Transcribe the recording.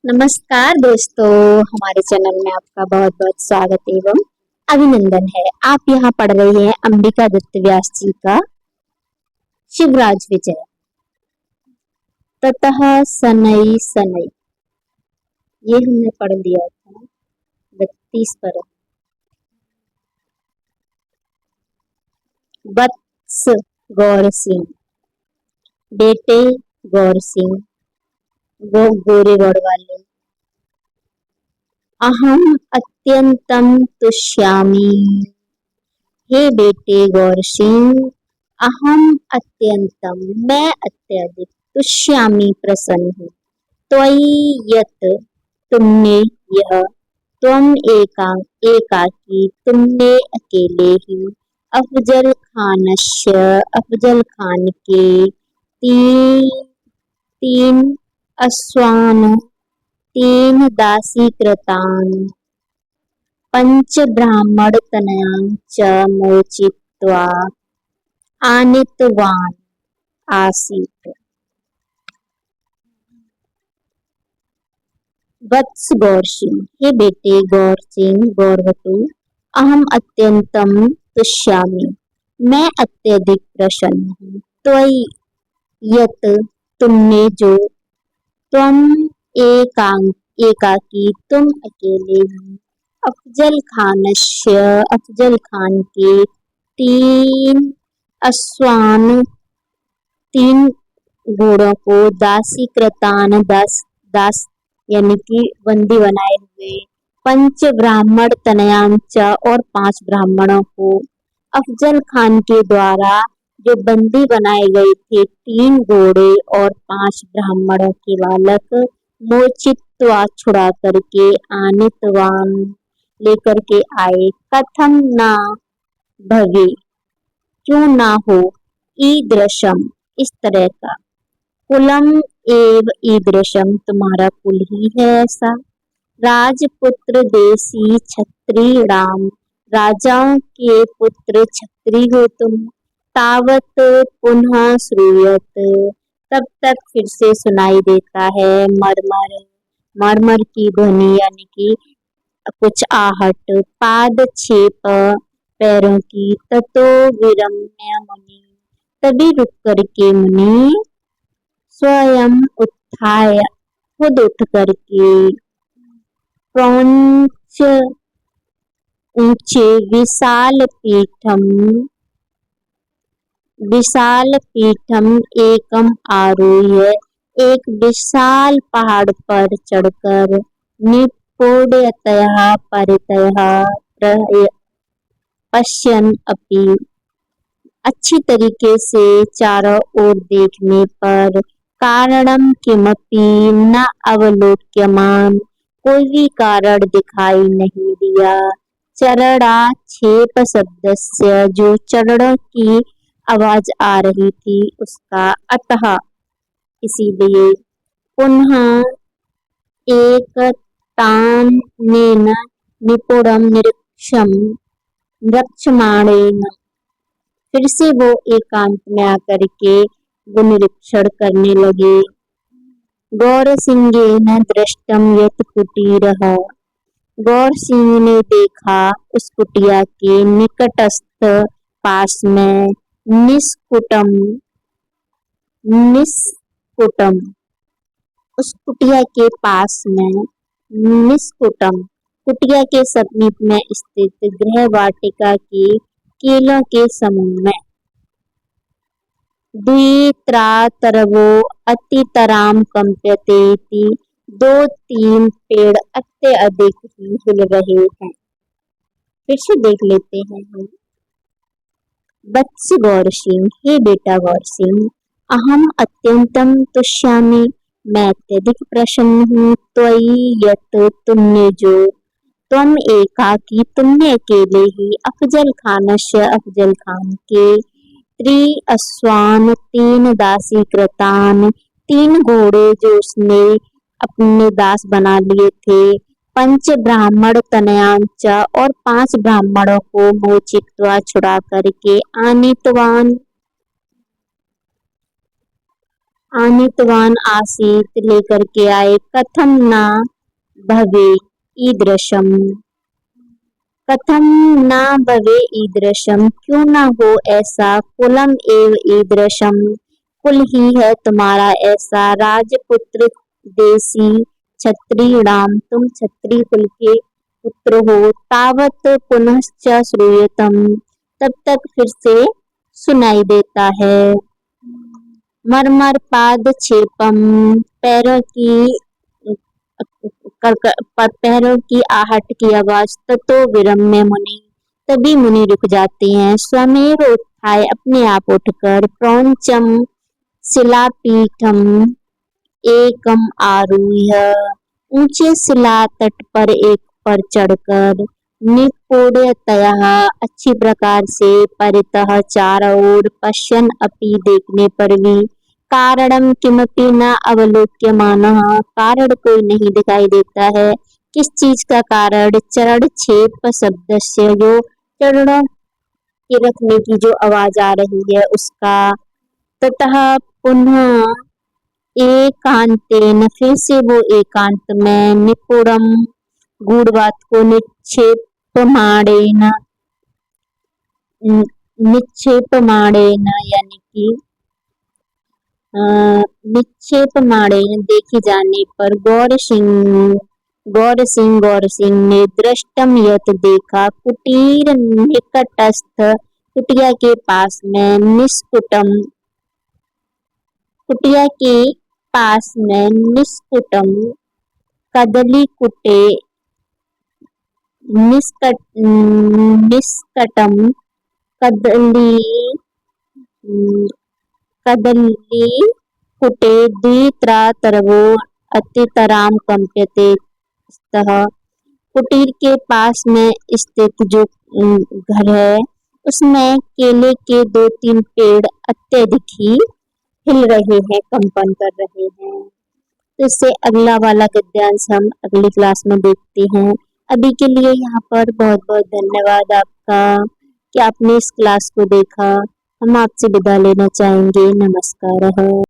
नमस्कार दोस्तों, हमारे चैनल में आपका बहुत बहुत स्वागत एवं अभिनंदन है। आप यहाँ पढ़ रहे हैं अंबिका दत्त व्यास जी का शिवराज विजय। ततः सनई सनई, ये हमने पढ़ लिया था 32 पर। वत्स गौर सिंह, बेटे गौर सिंह, वो गोरे गढ़ वाले। अहम अत्यंतम तुष्यामि, हे बेटे गौर सिंह, अहम अत्यंतम, मैं अत्यधिक, तुष्यामि प्रसन्न हूँ, त्वयि यत्, तुमने यह, त्वम एकाकी, तुमने अकेले ही, अफजल खानस्य, अफजल खान के, तीन अश्वान, तीन दासीकृतान्, पंच ब्राह्मण तनयां च मोचित्वा आनीतवान् आसीत्। वत्स गौर सिंह, हे बेटे गौर सिंह गौरवतु, अहम अत्यंतम तुष्यामि, मैं अत्यधिक प्रसन्न हूँ, त्वयि यत्, तुमने जो, त्वम एकाकी, तुम अकेले ही, अफजल खानस्य, अफजल खान के, तीन अश्वान, तीन घोड़ों को, दासीकृतान, दास यानी कि बंदी बनाए हुए, पंच ब्राह्मण तनयांच, और 5 ब्राह्मणों को, अफजल खान के द्वारा जो बंदी बनाए गए थे, 3 घोड़े और 5 ब्राह्मणों के बालक, मोचित्वा छुड़ा करके, आनितवान लेकर के आए, कथम ना भवे, क्यों ना हो, ईदृशम इस तरह का, कुलम एव ईदृशम तुम्हारा कुल ही है ऐसा, राजपुत्र देसी छत्री राम, राजाओं के पुत्र छत्री हो तुम, तावत पुनः श्रूयत, तब तक फिर से सुनाई देता है, मरमर, मरमर की ध्वनि यानी कि कुछ आहट, पाद छेप पैरों की, ततो विरम्य मुनि, तभी रुक करके मुनि, स्वयं उत्थाय, खुद उठ करके, प्रौंच ऊंचे, विशाल पीठम एकम आरोह्य, एक विशाल पहाड़ पर चढ़कर, निपुणतया परितः पश्यन् अपि, अच्छी तरीके से चारों ओर देखने पर, कारणम किमपि न अवलोक्यमान, कोई भी कारण दिखाई नहीं दिया, चरणाक्षेप शब्दस्य, जो चरणों की आवाज आ रही थी उसका, अतः इसीलिए, पुनः एक तानेन निपुणम निरीक्षमाणेन, फिर से वो एकांत में आकर के वो निरीक्षण करने लगे। गौर सिंहेन दृष्टम यत कुटीरः, गौर सिंह ने देखा उस कुटिया के निकटस्थ पास में, निष्कुटम, उस कुटिया के पास में, निष्कुटम, कुटिया के समीप में स्थित गृह वाटिका के केलों के समूह में, द्वित्रातरवो अतितराम कंप्यते, 2-3 पेड़ अत्यधिक ही हिल रहे हैं। फिर से देख लेते हैं हम। वत्स गौर सिंह, हे बेटा गौर सिंह, अहम अत्यंतम तुष्यामि, मैं अत्यधिक प्रसन्न हूँ, त्वयि यत्, तुमने जो, त्वम एकाकी, तुमने अकेले ही, अफजल खानस्य, अफजल खान के, अश्वान, 3 दासीकृतान, 3 घोड़े जो उसने अपने दास बना लिए थे, पंच ब्राह्मण तनयांच, और 5 ब्राह्मणों को मोचित्वा छुड़ा करके, आनीतवान आनीतवान आसीत लेकर के आए, कथम ना भवे ईदृशम, कथम ना भवे ईदृशम, क्यों ना हो ऐसा, कुलम एव ईदृशम, कुल ही है तुम्हारा ऐसा, राजपुत्र देसी क्षत्रियाणाम, तुम क्षत्रिय कुल के पुत्र हो, तावत पुनश्च श्रूयतम, तब तक फिर से सुनाई देता है, मरमर पाद छेपम, पैरों की पैरों की आहट की आवाज, ततो विरम्य मुनि, तभी मुनि रुक जाते हैं, स्वमेव उत्थाय, अपने आप उठकर, प्रौंचम शिलापीठम एकम आरुह्य, ऊंचे शिला तट पर एक पर चढ़कर, निपुणतया, अच्छी प्रकार से, परितः चारों ओर, पश्यन् अपि, देखने पर भी, कारणम किमपि न अवलोक्यमानः, कारण कोई नहीं दिखाई देता है, किस चीज का कारण, चरण छेप शब्दस्य, जो चरणों के रखने की जो आवाज आ रही है उसका, ततः पुनः एकांतेन, फिर से वो एकांत में, निपुणम, गूढ़ बात को निक्षेपमाणेन, निक्षेपमाणेन यानी कि निक्षेपमाणेन देखी जाने पर, गौर सिंह ने दृष्टम यत देखा, कुटीर निकटस्थ, कुटिया के पास में, निष्कुटम, कुटिया के पास में, निष्कुटम, कदली कुटे, निष्कटम, कदली कदली कुटे द्वित्रातरवो अतितराम कंप्यते स्तः, कुटीर के पास में स्थित जो घर है उसमें केले के 2-3 पेड़ अत्यधिक ही हिल रहे हैं, कंपन कर रहे हैं। तो इससे अगला वाला गद्यांश हम अगली क्लास में देखते हैं। अभी के लिए यहाँ पर बहुत बहुत धन्यवाद आपका कि आपने इस क्लास को देखा। हम आपसे विदा लेना चाहेंगे। नमस्कार।